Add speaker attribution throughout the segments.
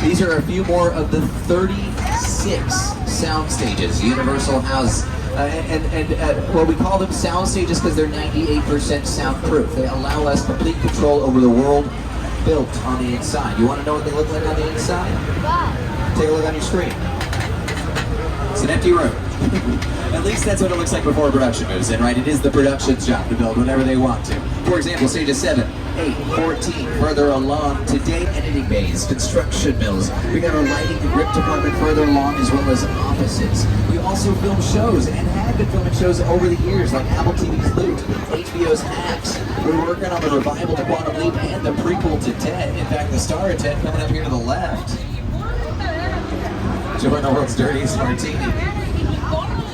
Speaker 1: These are a few more of the 36 sound stages Universal has, well, we call them sound stages because they're 98% soundproof. They allow us complete control over the world built on the inside. You want to know what they look like on the inside? Take a look on your screen. It's an empty room. At least that's what it looks like before production moves in, right? It is the production's job to build whatever they want to. For example, stages 7, 8, 14, further along, today editing bays, construction mills. We got our lighting and grip department further along, as well as offices. We also film shows and have been filming shows over the years, like Apple TV's Loot, HBO's Hacks. We're working on the revival to Quantum Leap and the prequel to Ted. In fact, the star of Ted coming up here to the left. Join the world's dirtiest martini.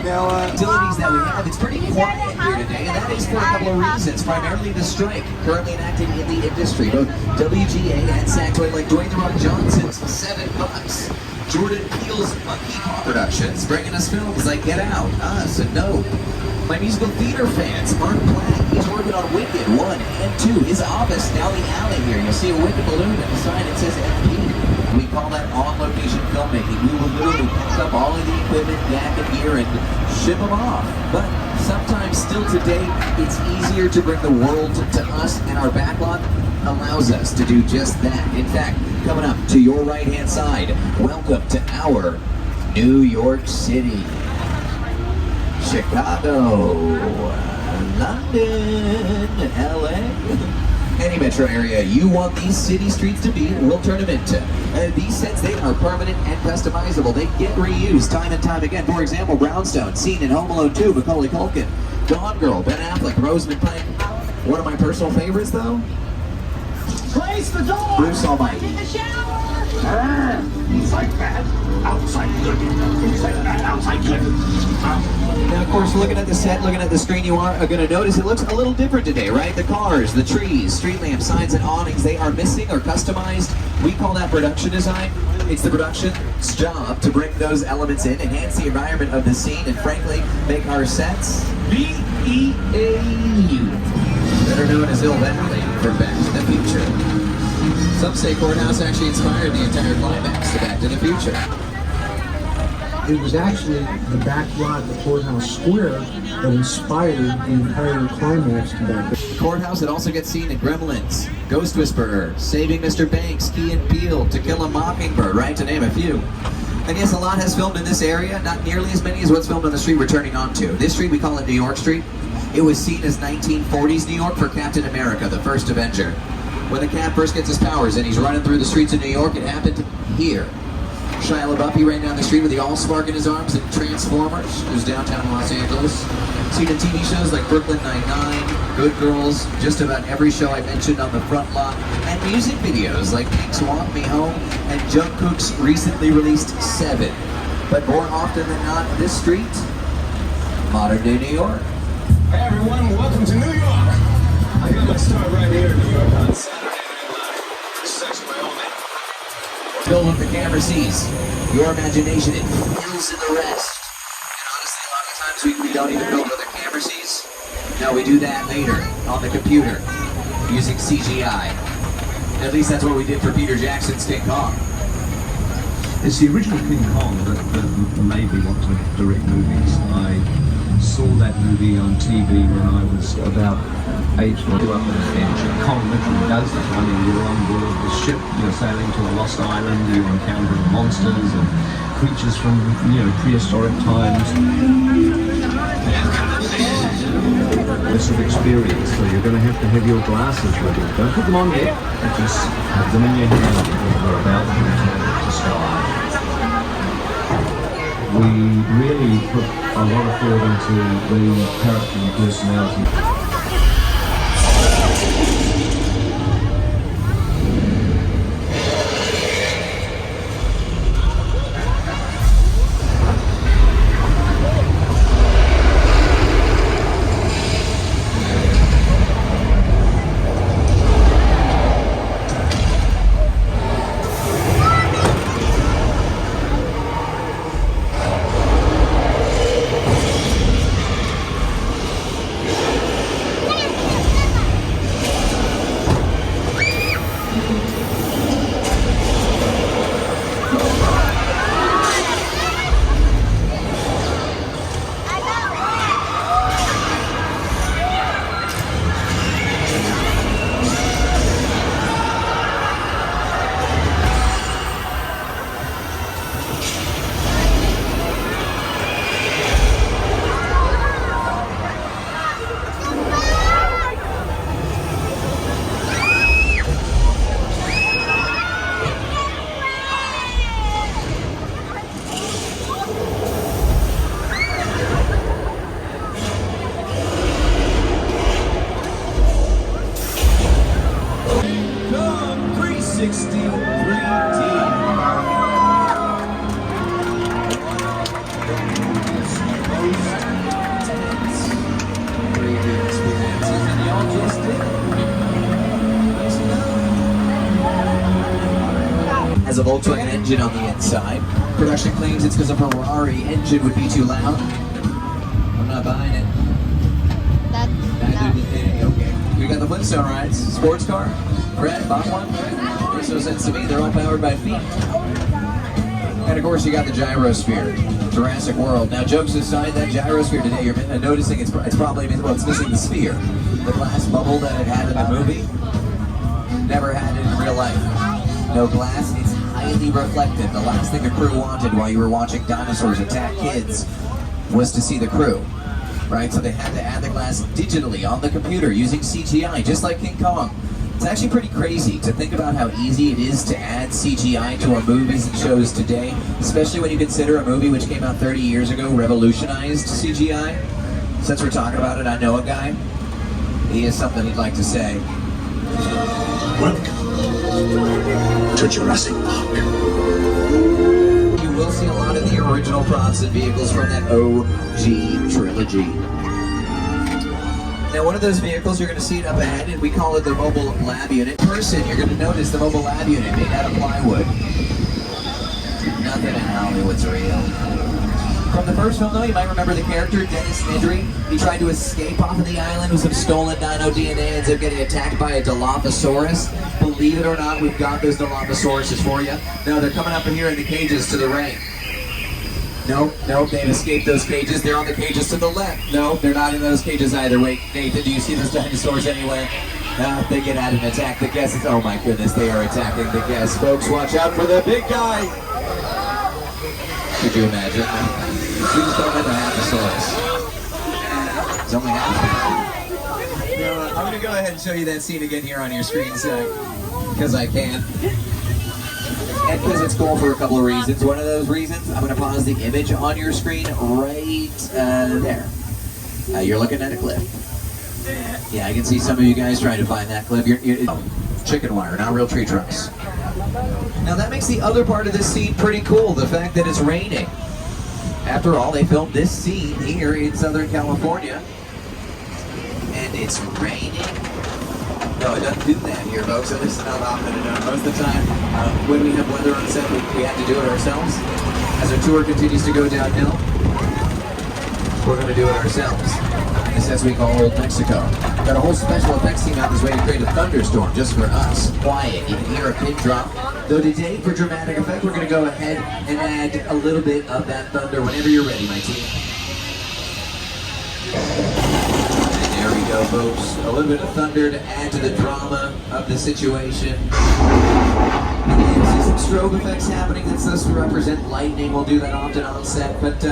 Speaker 1: Now, utilities that we have, it's pretty quiet here today, and that is for a couple of reasons. Primarily the strike currently enacted in the industry. Both WGA and SAG-AFTRA, like Dwayne "The Rock" Johnson's $7. Jordan Peele's Monkey Paw Productions, bringing us films like Get Out, Us, and Nope. My musical theater fans, Mark Black, he's working on Wicked 1 and 2. His office down the alley here. You'll see a Wicked balloon and a sign that says MP. We call that on-location filmmaking. We will literally pick up all of the equipment, yak and gear, and ship them off. But sometimes, still today, it's easier to bring the world to us, and our backlot allows us to do just that. In fact, coming up to your right-hand side, welcome to our New York City, Chicago, London, LA. Any metro area you want these city streets to be, we'll turn them into. These sets, they are permanent and customizable. They get reused time and time again. For example, Brownstone, seen in Home Alone 2, Macaulay Culkin. Gone Girl, Ben Affleck, Rosamund Pike. One of my personal favorites, though?
Speaker 2: Close the door!
Speaker 1: Bruce Almighty.
Speaker 2: In the shower! Inside bad, outside good. Inside bad, outside good.
Speaker 1: Now, of course, looking at the set, looking at the screen, you are going to notice it looks a little different today, right? The cars, the trees, street lamps, signs, and awnings, they are missing or customized. We call that production design. It's the production's job to bring those elements in, enhance the environment of the scene, and frankly, make our sets B-E-A-U, better known as Hill Valley for Back to the Future. Some say Courthouse actually inspired the entire climax to Back to the Future.
Speaker 3: It was actually the backlot, the courthouse square, that inspired the entire climax to Back to
Speaker 1: The courthouse that also gets seen in Gremlins, Ghost Whisperer, Saving Mr. Banks, Key and Peele, To Kill a Mockingbird, right, to name a few. And yes, a lot has filmed in this area, not nearly as many as what's filmed on the street we're turning onto. This street, we call it New York Street. It was seen as 1940s New York for Captain America, the first Avenger. When the Cap first gets his powers and he's running through the streets of New York, it happened here. Shia LaBeouf, he ran down the street with the All-Spark in his arms in Transformers. It was downtown Los Angeles. Seen in TV shows like Brooklyn Nine-Nine, Good Girls, just about every show I mentioned on the front lot, and music videos like Pink's Walk Me Home and Jungkook's recently released 7. But more often than not, this street, modern-day New York.
Speaker 4: Hey everyone, welcome to New York. I got my start right here in New York on Saturday Night Live. This is actually my own name.
Speaker 1: Film what the camera sees. Your imagination, it fills in the rest. And honestly, a lot of times we don't even film what the camera sees. No, we do that later on the computer using CGI. At least that's what we did for Peter Jackson's King Kong.
Speaker 5: It's the original King Kong that made me want to direct movies. I saw that movie on TV when I was about 8 or up an adventure. Kong literally does that. I mean, you're on board the ship, you're sailing to a lost island, you're encountering monsters and creatures from, prehistoric times. It's an experience, so you're going to have your glasses with you. Don't put them on yet, just have them in your hand because we're about to return to sky. We really put a lot of thought into the character and personality.
Speaker 1: Has a Volkswagen engine on the inside. Production claims it's because a Ferrari engine would be too loud. I'm not buying it. Okay. We got the Flintstone rides. Sports car. Brett, bought one. Makes no sense to me. They're all powered by feet. And of course, you got the gyrosphere. Jurassic World. Now, jokes aside, that gyrosphere today, you're noticing it's probably, it's missing the sphere. The glass bubble that it had in the movie. Never had it in real life. No glass, it's highly reflective. The last thing the crew wanted while you were watching dinosaurs attack kids was to see the crew, right? So they had to add the glass digitally on the computer using CGI, just like King Kong. It's actually pretty crazy to think about how easy it is to add CGI to our movies and shows today, especially when you consider a movie which came out 30 years ago revolutionized CGI. Since we're talking about it, I know a guy. He has something he'd like to say.
Speaker 2: Welcome to Jurassic Park.
Speaker 1: You will see a lot of the original props and vehicles from that OG trilogy. Now, one of those vehicles, you're going to see it up ahead, and we call it the mobile lab unit. In person, you're going to notice the mobile lab unit made out of plywood. Nothing in Hollywood's real. From the first film, though, you might remember the character, Dennis Nedry. He tried to escape off of the island with some stolen dino DNA and ends up getting attacked by a Dilophosaurus. Believe it or not, we've got those Dilophosauruses for you. No, they're coming up in here in the cages to the right. Nope, they've escaped those cages. They're on the cages to the left. No, they're not in those cages either. Wait, Nathan, do you see those dinosaurs anywhere? No, they get out and attack the guests. Oh my goodness, they are attacking the guests. Folks, watch out for the big guy. Could you imagine? We just don't have a Halfosaurus. It's only half. I'm going to go ahead and show you that scene again here on your screens, because I can. And because it's cool for a couple of reasons. One of those reasons, I'm going to pause the image on your screen right there. You're looking at a clip. Yeah, I can see some of you guys trying to find that clip. Chicken wire, not real tree trunks. Now that makes the other part of this scene pretty cool, the fact that it's raining. After all, they filmed this scene here in Southern California. And it's raining. No, it doesn't do that here, folks. At least not often enough. Most of the time, when we have weather on set, we have to do it ourselves. As our tour continues to go downhill, we're going to do it ourselves. This as we call Old Mexico. Got a whole special effects team out this way to create a thunderstorm just for us. Quiet, you can hear a pin drop. Though today, for dramatic effect, we're going to go ahead and add a little bit of that thunder whenever you're ready, my team. There we go, folks. A little bit of thunder to add to the drama of the situation. And you see some strobe effects happening that's supposed to represent lightning. We'll do that often on set. But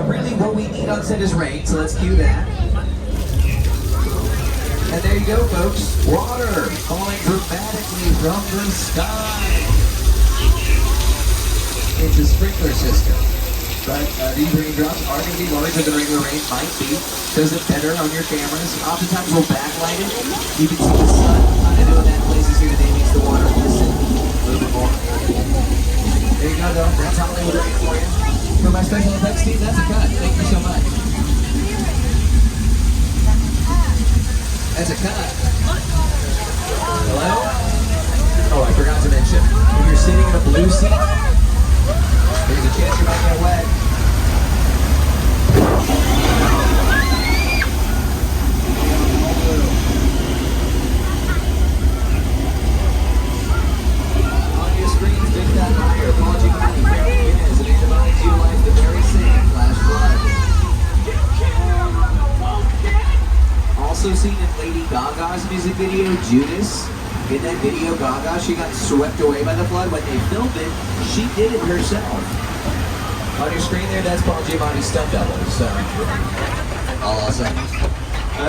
Speaker 1: really what we need on set is rain, so let's cue that. And there you go, folks. Water falling dramatically from the sky. It's a sprinkler system. But these raindrops are going to be larger than regular rain might be. Does it better on your cameras. Oftentimes we'll backlight it. You can see the sun kind of doing that places here today makes the water listen a little bit more. There you go, though. That's Hollywood rain for you. For my special effects team, that's a cut. Thank you so much. That's a cut. Hello? Oh, I forgot to mention. If you're sitting in a blue seat, there's a chance you might get wet. On your screens, big that higher. Apology County, Fairly is. And antibodies utilize the very same flash flood. Also seen in Lady Gaga's music video, Judas. In that video, Gaga, she got swept away by the flood. When they filmed it, she did it herself. On your screen there, that's Paul Giamatti's stunt double. So, awesome.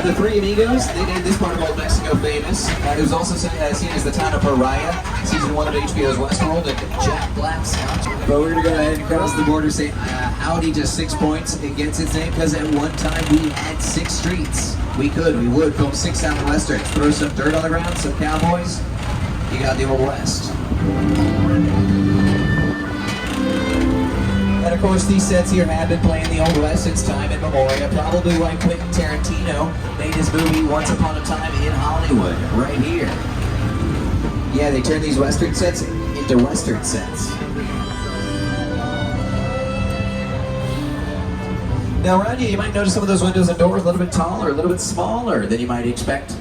Speaker 1: The Three Amigos, they made this part of Old Mexico famous. It was also seen as the town of Pariah, season 1 of HBO's Westworld, and Jack Black's soundtrack. But we're going to go ahead and cross the border, say howdy to 6 points. It gets its name because at one time we had 6 streets. We would film 6 Southern Westerns, throw some dirt on the ground, some cowboys. You got the Old West. And of course, these sets here have been playing the Old West since time immemorial. Probably why Quentin Tarantino made his movie Once Upon a Time in Hollywood, right here. Yeah, they turned these Western sets into Western sets. Now around you might notice some of those windows and doors a little bit taller, a little bit smaller than you might expect.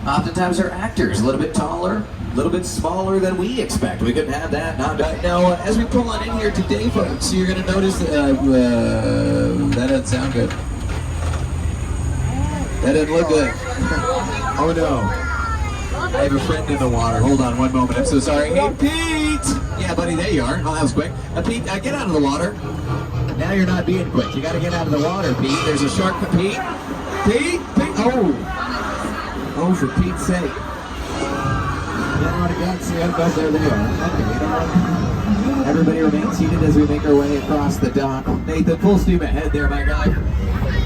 Speaker 1: Oftentimes our actors a little bit taller, a little bit smaller than we expect. We couldn't have that. Now, as we pull on in here today, folks, you're going to notice that doesn't sound good. That doesn't look good. Oh no. I have a friend in the water. Hold on one moment. I'm so sorry. Hey, Pete! Yeah, buddy, there you are. Oh, that was quick. Pete, get out of the water. Now you're not being quick. You got to get out of the water, Pete. There's a shark. Pete? Pete? Oh! Oh, for Pete's sake. There they are. Okay. Everybody remain seated as we make our way across the dock. Nathan, full steam ahead there, my guy.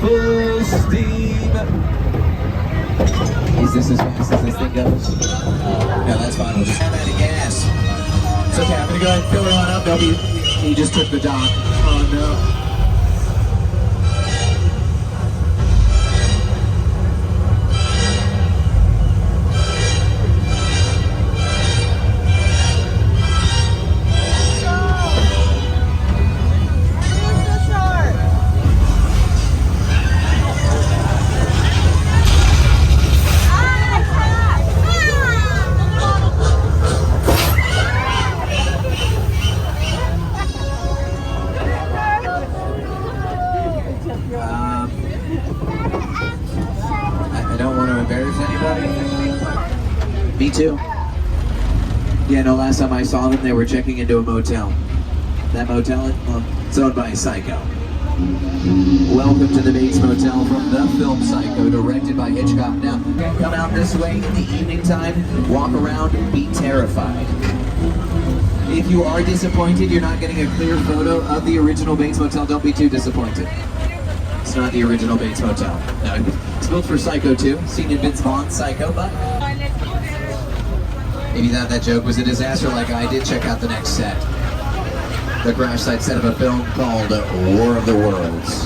Speaker 1: Full steam. Is this as fast as this thing goes? No, that's fine. We'll just have that gas. It's okay. I'm going to go ahead and fill her on up. He just took the dock. Oh, no. too. Yeah, no, last time I saw them, they were checking into a motel. That motel, it's owned by Psycho. Welcome to the Bates Motel from the film Psycho, directed by Hitchcock. Now, come out this way in the evening time, walk around, be terrified. If you are disappointed you're not getting a clear photo of the original Bates Motel, don't be too disappointed. It's not the original Bates Motel. No, it's built for Psycho 2. Seen in Vince Vaughn's Psycho, but if you thought that joke was a disaster like I did, check out the next set. The crash site set of a film called War of the Worlds.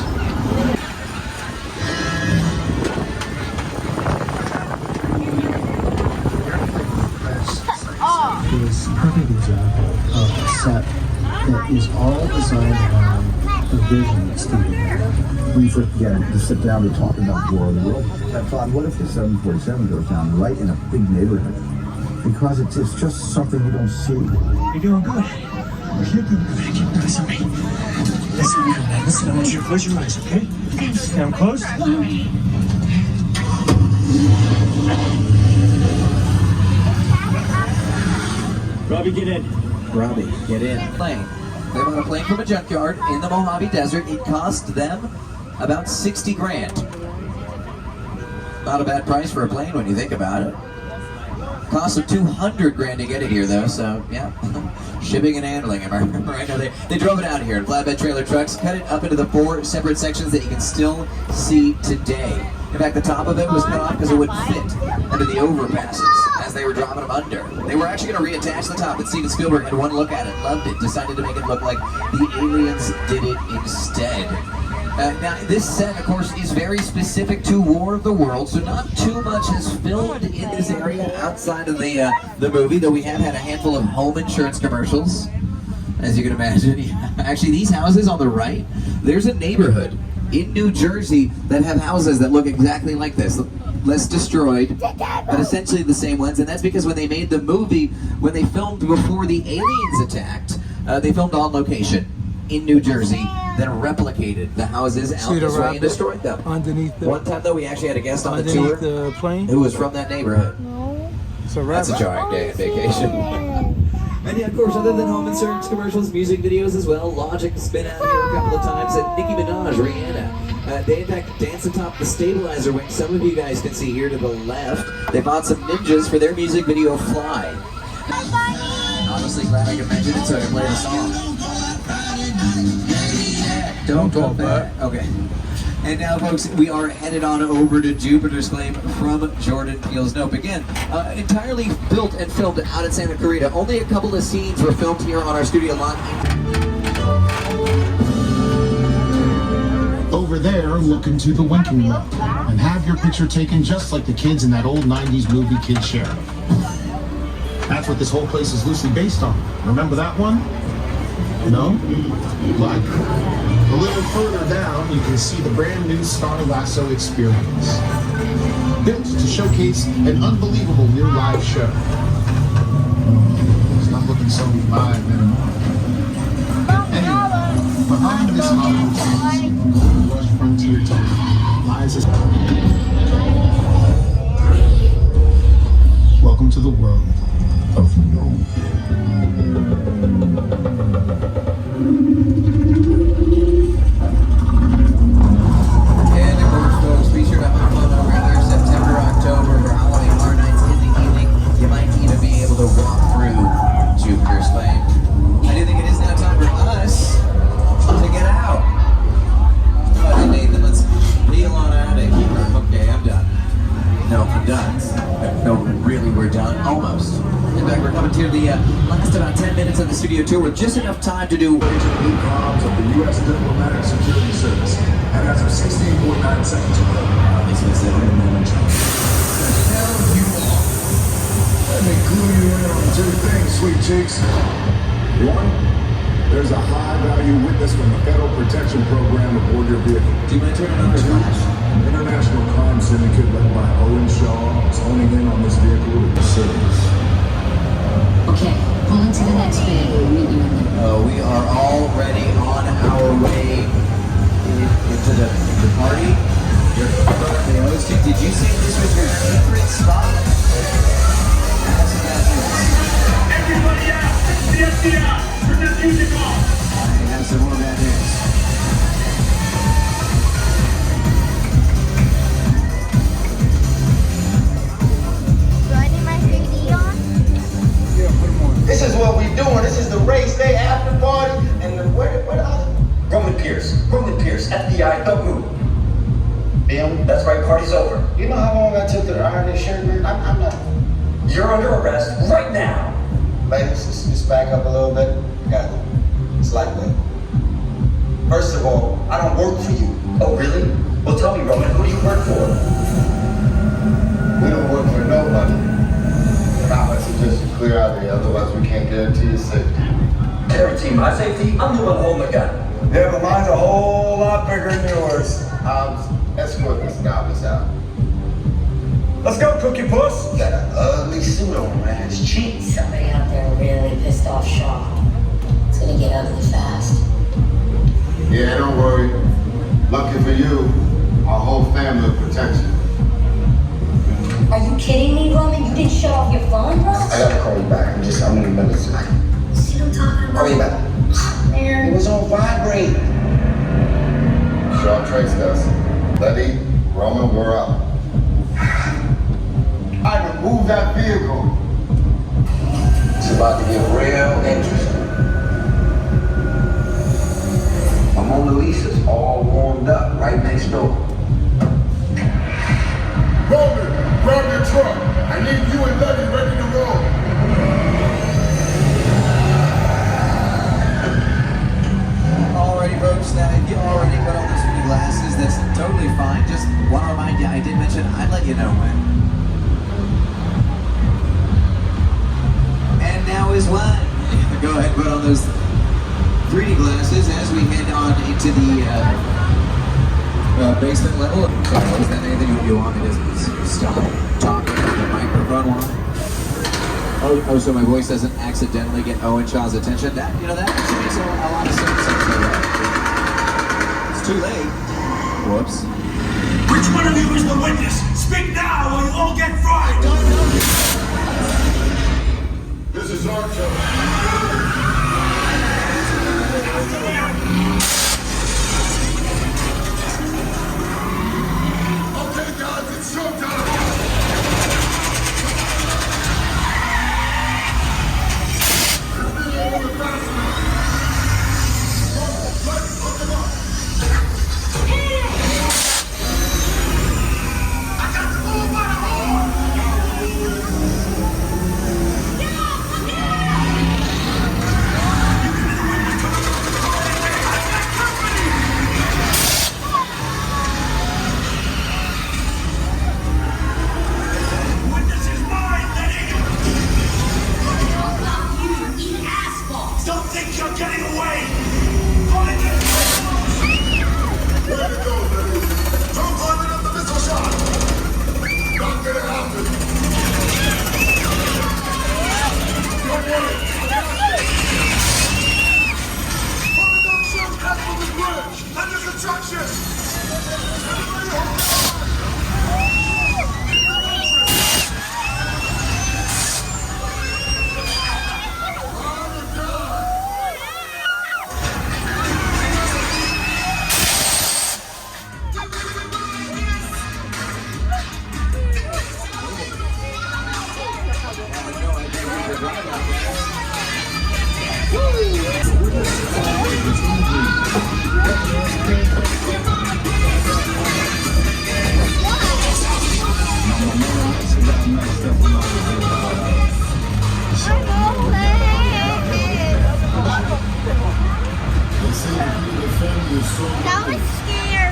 Speaker 3: Is a perfect example of a set that is all designed around the vision that Stephen had.
Speaker 6: We first began to sit down to talk about War of the World, I thought, what if the 747 goes down right in a big neighborhood? Because it's just something you don't see.
Speaker 2: You're doing good. You're doing good. I keep noticing me. Listen, man. Listen, I want you to close your eyes, okay? Now close. Robbie, get in.
Speaker 1: Robbie, get in. Plane. They bought a plane from a junkyard in the Mojave Desert. It cost them about 60 grand. Not a bad price for a plane when you think about it. Cost them 200 grand to get it here though, so yeah. Shipping and handling, am I right? No, they drove it out here in flatbed trailer trucks, cut it up into the 4 separate sections that you can still see today. In fact, the top of it was cut off because it wouldn't fit under the overpasses as they were dropping them under. They were actually going to reattach the top, but Steven Spielberg had one look at it, loved it, decided to make it look like the aliens did it instead. Now, this set, of course, is very specific to War of the Worlds, so not too much is filmed in this area outside of the movie, though we have had a handful of home insurance commercials, as you can imagine. Actually, these houses on the right, there's a neighborhood in New Jersey that have houses that look exactly like this. Less destroyed, but essentially the same ones, and that's because when they made the movie, when they filmed before the aliens attacked, they filmed on location in New Jersey, then replicated the houses out this way and destroyed them.
Speaker 7: Underneath the,
Speaker 1: one time though, we actually had a guest on the
Speaker 7: underneath
Speaker 1: tour
Speaker 7: the plane.
Speaker 1: who was from that neighborhood.
Speaker 7: It's a
Speaker 1: That's a jarring day on vacation. And yeah, of course, other than home insurance commercials, music videos as well, Logic's been out here a couple of times, and Nicki Minaj, Rihanna. They in fact dance atop the stabilizer wing. Some of you guys can see here to the left. They bought some ninjas for their music video Fly. Honestly, glad I could mention it so I can play the song. Don't talk back. Okay. And now, folks, we are headed on over to Jupiter's Claim from Jordan Peele's Nope. Again, entirely built and filmed out in Santa Clarita. Only a couple of scenes were filmed here on our studio lot.
Speaker 8: Over there, look into the winking room and have your picture taken just like the kids in that old 90s movie Kid Sheriff. That's what this whole place is loosely based on. Remember that one? No? Like, a little further down, you can see the brand new Star Lasso experience. Built to showcase an unbelievable new live show. It's not looking so live anymore. Anyway, behind this Hollywood Gold Rush Frontier Town lies a... Welcome to the world of Nope.
Speaker 1: Studio tour with just enough time to do
Speaker 4: Comms of the U.S. Diplomatic Security Service, and as of 16.9 seconds ago,
Speaker 2: Hell you are. Let me clue you in on 2 things, sweet cheeks.
Speaker 4: 1, there's a high-value witness from the Federal Protection Program aboard your vehicle.
Speaker 1: Do you mind turning on the
Speaker 4: 2,
Speaker 1: flash?
Speaker 4: an international crime syndicate led by Owen Shaw is honing in on this vehicle with the service.
Speaker 9: Okay, pull into the next bay. We'll meet you in there.
Speaker 1: We are already on our way into the party. Your birthday hosting. Did you say this was your secret spot? As
Speaker 7: Pierce. Roman Pierce, FBI, don't move. Bill, that's right, party's over.
Speaker 2: You know how long I took to iron this shirt, man? I'm not.
Speaker 7: You're under arrest right now.
Speaker 2: Ladies, just back up a little bit. Got it. It's like that. First of all, I don't work for you.
Speaker 7: Oh, really? Well, tell me, Roman, who do you work for?
Speaker 2: We don't work for nobody. And I would suggest you clear out of here, otherwise we can't guarantee your safety.
Speaker 7: Guarantee my safety? I'm the one holding the gun.
Speaker 2: Yeah, but mine's a whole lot bigger than yours. Escort this novice out. Let's go, Cookie Puss. Got an ugly suit on, man. It's cheap.
Speaker 9: Somebody out there really pissed off Shaw. It's gonna get ugly fast.
Speaker 2: Yeah, don't worry. Lucky for you, our whole family will protect you.
Speaker 9: Are you kidding me, Roman? You didn't shut off your phone, bro?
Speaker 2: I gotta call you back. I'm in the middle of something.
Speaker 9: See what I'm talking about?
Speaker 2: Call you back.
Speaker 9: Man.
Speaker 2: It was on vibrate. Shaw traced us. Letty, Roman, we're up. I removed that vehicle. It's about to get real interesting. My Mona Lisa's all warmed up right next door. Roman, grab your truck. I need you and Letty ready to roll.
Speaker 1: Alrighty, folks, now if you already put on those 3D glasses, that's totally fine. Just want to remind you, I did mention I'd let you know when. And now is when. Go ahead and put on those 3D glasses as we head on into the basement level. Is that anything you want me to stop talking to the microphone while? Oh, so my voice doesn't accidentally get Owen Shaw's attention. That actually makes a lot of sense. It's too late. Whoops.
Speaker 4: Which one of you is the witness? Speak now or you all get fried!
Speaker 2: This is our turn. Okay, guys, it's showtime.
Speaker 10: That was scary.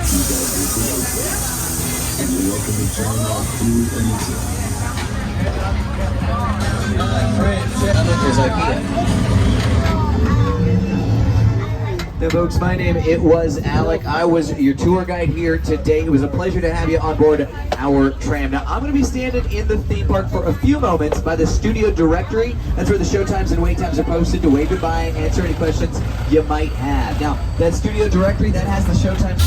Speaker 1: Now, folks, my name, it was Alec. I was your tour guide here today. It was a pleasure to have you on board our tram. Now, I'm going to be standing in the theme park for a few moments by the studio directory. That's where the show times and wait times are posted to wave goodbye and answer any questions you might have. Now, that studio directory, that has the show times.